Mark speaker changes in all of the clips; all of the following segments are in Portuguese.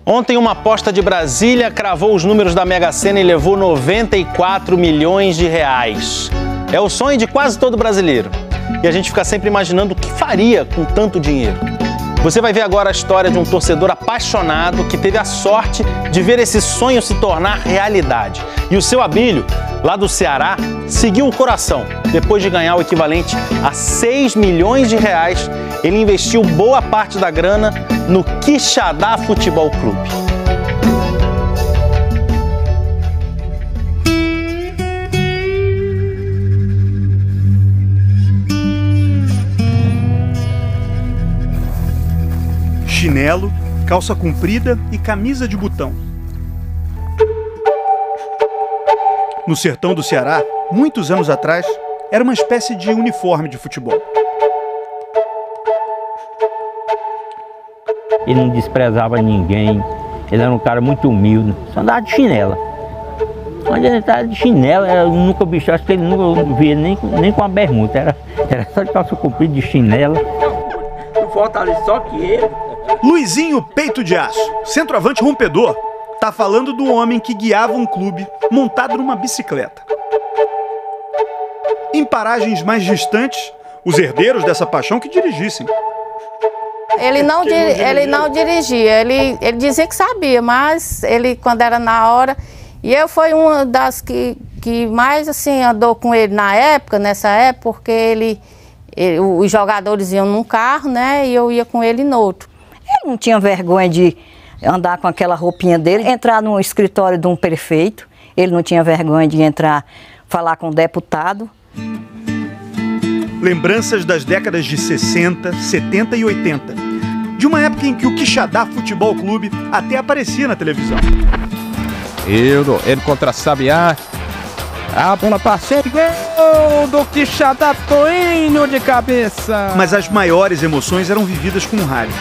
Speaker 1: Ontem, uma aposta de Brasília cravou os números da Mega Sena e levou 94 milhões de reais. É o sonho de quase todo brasileiro. E a gente fica sempre imaginando o que faria com tanto dinheiro. Você vai ver agora a história de um torcedor apaixonado que teve a sorte de ver esse sonho se tornar realidade. E o seu Abílio, lá do Ceará, seguiu o coração. Depois de ganhar o equivalente a 6 milhões de reais, ele investiu boa parte da grana no Quixadá Futebol Clube.
Speaker 2: Chinelo, calça comprida e camisa de botão. No sertão do Ceará, muitos anos atrás, era uma espécie de uniforme de futebol.
Speaker 3: Ele não desprezava ninguém, ele era um cara muito humilde, só andava de chinela. Onde ele estava de chinela, eu nunca vi, acho que ele nunca via nem com a bermuda, era só de calça comprida, de chinela.
Speaker 4: Não falta ali só que ele.
Speaker 2: Luizinho Peito de Aço, centroavante rompedor, tá falando do homem que guiava um clube montado numa bicicleta. Em paragens mais distantes, os herdeiros dessa paixão que dirigissem.
Speaker 5: Ele não dirigia, ele dizia que sabia, mas ele, quando era na hora... E eu fui uma das que mais assim, andou com ele nessa época, porque os jogadores iam num carro, né, e eu ia com ele no outro.
Speaker 6: Ele não tinha vergonha de andar com aquela roupinha dele, entrar no escritório de um prefeito, ele não tinha vergonha de falar com um deputado.
Speaker 2: Lembranças das décadas de 60, 70 e 80. De uma época em que o Quixadá Futebol Clube até aparecia na televisão.
Speaker 7: Ele contra Sabiá. A bola passou, gol do Quixadá, Toinho de cabeça.
Speaker 2: Mas as maiores emoções eram vividas com o rádio.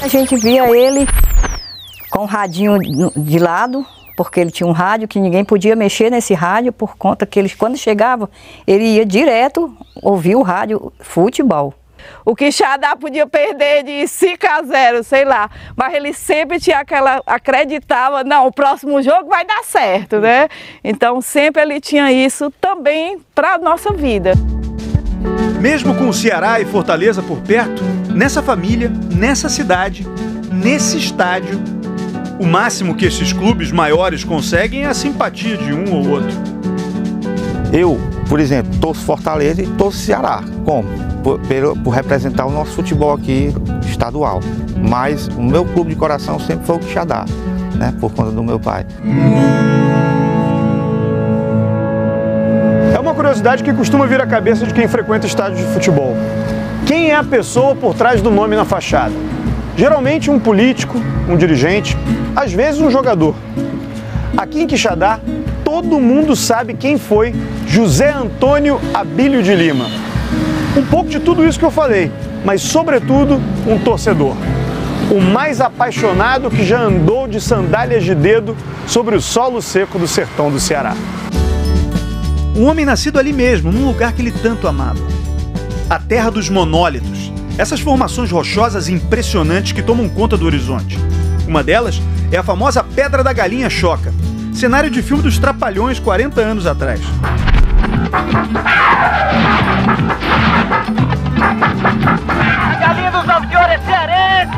Speaker 6: A gente via ele com o radinho de lado, porque ele tinha um rádio que ninguém podia mexer nesse rádio, por conta que quando chegava, ele ia direto ouvir o rádio futebol.
Speaker 8: O Quixadá podia perder de 5-0, sei lá, mas ele sempre tinha acreditava, não, o próximo jogo vai dar certo, né? Então sempre ele tinha isso também para a nossa vida.
Speaker 2: Mesmo com o Ceará e Fortaleza por perto, nessa família, nessa cidade, nesse estádio, o máximo que esses clubes maiores conseguem é a simpatia de um ou outro.
Speaker 9: Eu, por exemplo, torço Fortaleza e torço Ceará. Como? Por representar o nosso futebol aqui estadual. Mas o meu clube de coração sempre foi o Quixadá, né? Por conta do meu pai.
Speaker 2: É uma curiosidade que costuma vir à cabeça de quem frequenta estádios de futebol. Quem é a pessoa por trás do nome na fachada? Geralmente um político, um dirigente, às vezes um jogador. Aqui em Quixadá, todo mundo sabe quem foi José Antônio Abílio de Lima. Um pouco de tudo isso que eu falei, mas sobretudo um torcedor. O mais apaixonado que já andou de sandálias de dedo sobre o solo seco do sertão do Ceará. Um homem nascido ali mesmo, num lugar que ele tanto amava. A terra dos monólitos, essas formações rochosas impressionantes que tomam conta do horizonte. Uma delas é a famosa Pedra da Galinha Choca, cenário de filme dos Trapalhões 40 anos atrás.
Speaker 4: A galinha dos Alquiores é cearense!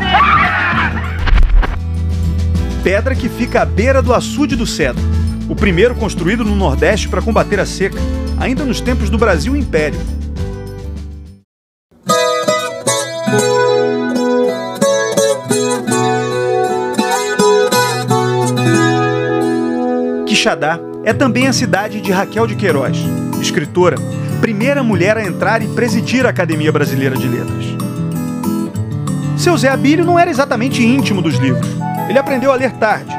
Speaker 2: Pedra que fica à beira do açude do Cedro, o primeiro construído no Nordeste para combater a seca, ainda nos tempos do Brasil Império. Quixadá é também a cidade de Raquel de Queiroz, escritora, primeira mulher a entrar e presidir a Academia Brasileira de Letras. Seu Zé Abílio não era exatamente íntimo dos livros. Ele aprendeu a ler tarde,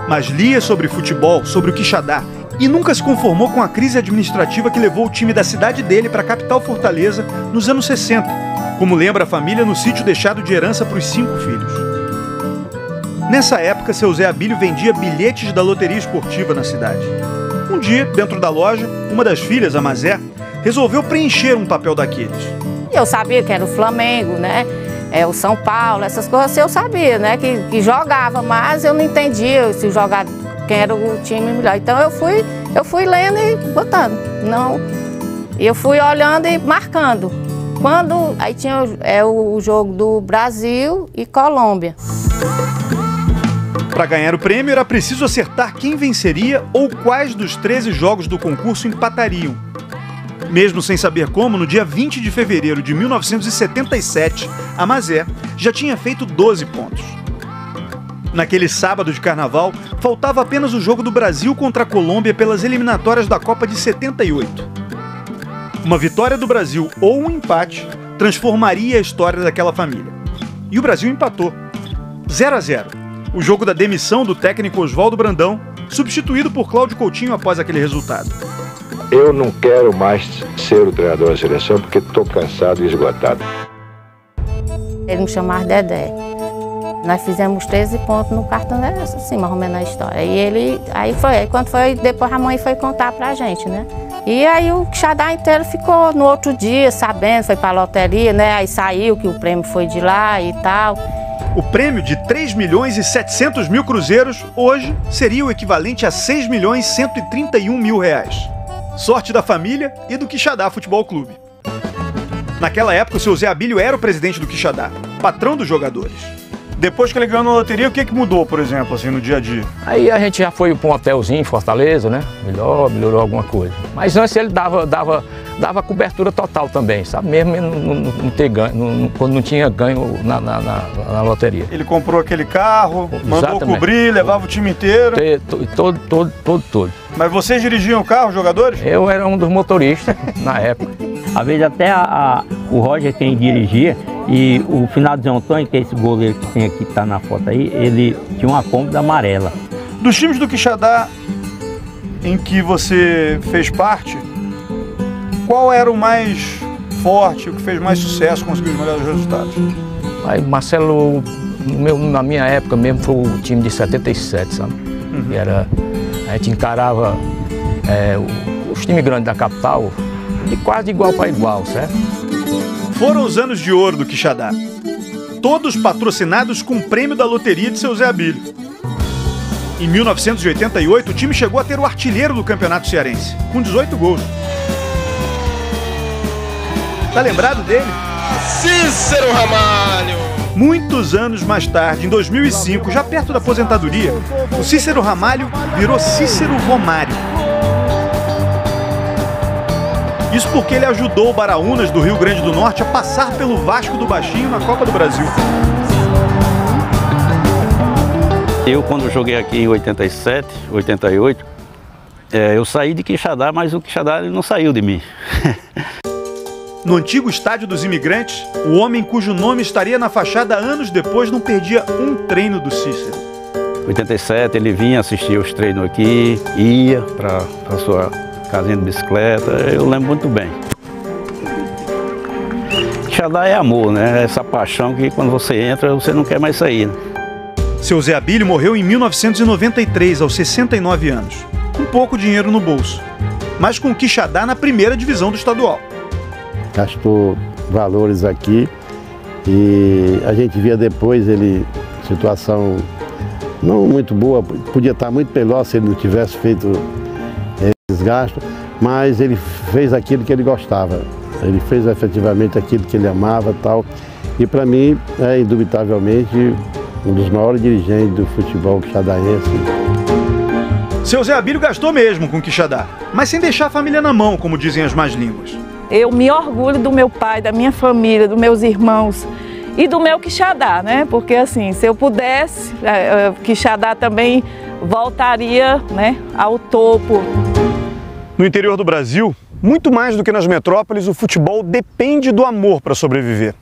Speaker 2: mas lia sobre futebol, sobre o Quixadá, e nunca se conformou com a crise administrativa que levou o time da cidade dele para a capital Fortaleza nos anos 60, como lembra a família no sítio deixado de herança para os 5 filhos. Nessa época, seu Zé Abílio vendia bilhetes da loteria esportiva na cidade. Um dia, dentro da loja, uma das filhas, a Mazé, resolveu preencher um papel daqueles.
Speaker 5: Eu sabia que era o Flamengo, né? O São Paulo, essas coisas eu sabia, né? Que jogava, mas eu não entendia se jogar, quem era o time melhor. Então eu fui lendo e botando. Não, eu fui olhando e marcando. Aí tinha o jogo do Brasil e Colômbia.
Speaker 2: Para ganhar o prêmio era preciso acertar quem venceria ou quais dos 13 jogos do concurso empatariam. Mesmo sem saber como, no dia 20 de fevereiro de 1977, a Mazé já tinha feito 12 pontos. Naquele sábado de carnaval, faltava apenas o jogo do Brasil contra a Colômbia pelas eliminatórias da Copa de 78. Uma vitória do Brasil ou um empate transformaria a história daquela família. E o Brasil empatou, 0-0. O jogo da demissão do técnico Oswaldo Brandão, substituído por Cláudio Coutinho após aquele resultado.
Speaker 10: Eu não quero mais ser o treinador da seleção porque estou cansado e esgotado.
Speaker 5: Ele me chamava Dedé. Nós fizemos 13 pontos no cartão, assim, mais ou menos na história. E aí quando foi, depois a mãe foi contar pra gente, né? E aí o Quixadá inteiro ficou no outro dia, sabendo, foi pra loteria, né? Aí saiu que o prêmio foi de lá e tal.
Speaker 2: O prêmio de 3.700.000 cruzeiros hoje seria o equivalente a 6.131.000 reais. Sorte da família e do Quixadá Futebol Clube. Naquela época, o seu Zé Abílio era o presidente do Quixadá, patrão dos jogadores. Depois que ele ganhou na loteria, o que mudou, por exemplo, assim, no dia a dia?
Speaker 11: Aí a gente já foi para um hotelzinho em Fortaleza, né? Melhorou alguma coisa. Mas antes ele dava cobertura total também, sabe? Mesmo não ter ganho, quando não tinha ganho na loteria.
Speaker 2: Ele comprou aquele carro, mandou cobrir, levava o time inteiro?
Speaker 11: Todo.
Speaker 2: Mas vocês dirigiam o carro, os jogadores?
Speaker 11: Eu era um dos motoristas na época.
Speaker 3: Às vezes até o Roger quem dirigia, e o finado Zé Antônio, que é esse goleiro que tem aqui, que tá na foto aí, ele tinha uma Kombi amarela.
Speaker 2: Dos times do Quixadá em que você fez parte, qual era o mais forte, o que fez mais sucesso, conseguiu os melhores resultados?
Speaker 11: Aí Marcelo, na minha época mesmo, foi o time de 77, sabe? E a gente encarava os times grandes da capital de quase de igual para igual, certo?
Speaker 2: Foram os anos de ouro do Quixadá, todos patrocinados com o prêmio da loteria de seu Zé Abílio. Em 1988, o time chegou a ter o artilheiro do Campeonato Cearense, com 18 gols. Tá lembrado dele?
Speaker 12: Cícero Ramalho!
Speaker 2: Muitos anos mais tarde, em 2005, já perto da aposentadoria, o Cícero Ramalho virou Cícero Romário. Isso porque ele ajudou o Baraunas do Rio Grande do Norte a passar pelo Vasco do Baixinho na Copa do Brasil.
Speaker 13: Eu, quando joguei aqui em 87, 88, eu saí de Quixadá, mas o Quixadá ele não saiu de mim.
Speaker 2: No antigo estádio dos Imigrantes, o homem cujo nome estaria na fachada anos depois não perdia um treino do Cícero.
Speaker 13: Em 87, ele vinha assistir os treinos aqui, ia para a sua casinha de bicicleta, eu lembro muito bem. Quixadá é amor, né? Essa paixão que quando você entra, você não quer mais sair. Né?
Speaker 2: Seu Zé Abílio morreu em 1993, aos 69 anos. Com pouco dinheiro no bolso, mas com o Quixadá na primeira divisão do estadual.
Speaker 14: Gastou valores aqui e a gente via depois situação não muito boa, podia estar muito melhor se ele não tivesse feito gasto, mas ele fez aquilo que ele gostava, ele fez efetivamente aquilo que ele amava tal, e para mim é indubitavelmente um dos maiores dirigentes do futebol quixadaense.
Speaker 2: Seu Zé Abílio gastou mesmo com o Quixadá, mas sem deixar a família na mão, como dizem as más línguas.
Speaker 8: Eu me orgulho do meu pai, da minha família, dos meus irmãos e do meu Quixadá, né? Porque assim, se eu pudesse, o Quixadá também voltaria, né, ao topo.
Speaker 2: No interior do Brasil, muito mais do que nas metrópoles, o futebol depende do amor para sobreviver.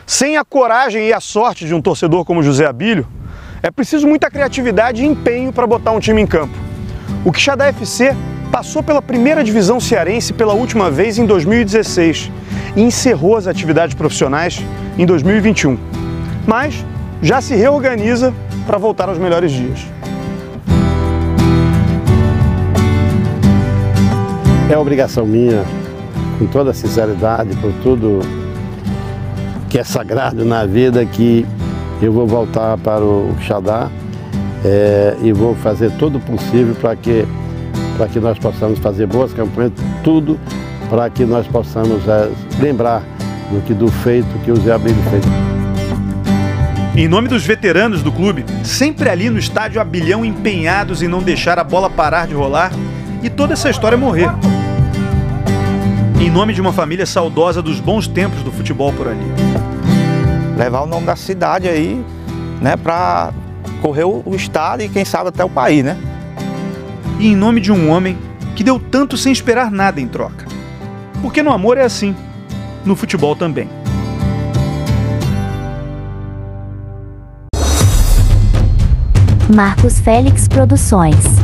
Speaker 2: Sem a coragem e a sorte de um torcedor como José Abílio, é preciso muita criatividade e empenho para botar um time em campo. O Quixadá FC passou pela primeira divisão cearense pela última vez em 2016 e encerrou as atividades profissionais em 2021. Mas já se reorganiza para voltar aos melhores dias.
Speaker 14: É obrigação minha, com toda sinceridade, por tudo que é sagrado na vida, que eu vou voltar para o Quixadá e vou fazer todo o possível para que nós possamos fazer boas campanhas, tudo para que nós possamos lembrar do feito que o Zé Abílio fez.
Speaker 2: Em nome dos veteranos do clube, sempre ali no estádio Abelhão, empenhados em não deixar a bola parar de rolar e toda essa história morrer. Em nome de uma família saudosa dos bons tempos do futebol por ali.
Speaker 9: Levar o nome da cidade aí, né, para correr o estado e quem sabe até o país, né?
Speaker 2: E em nome de um homem que deu tanto sem esperar nada em troca. Porque no amor é assim, no futebol também.
Speaker 15: Marcos Félix Produções.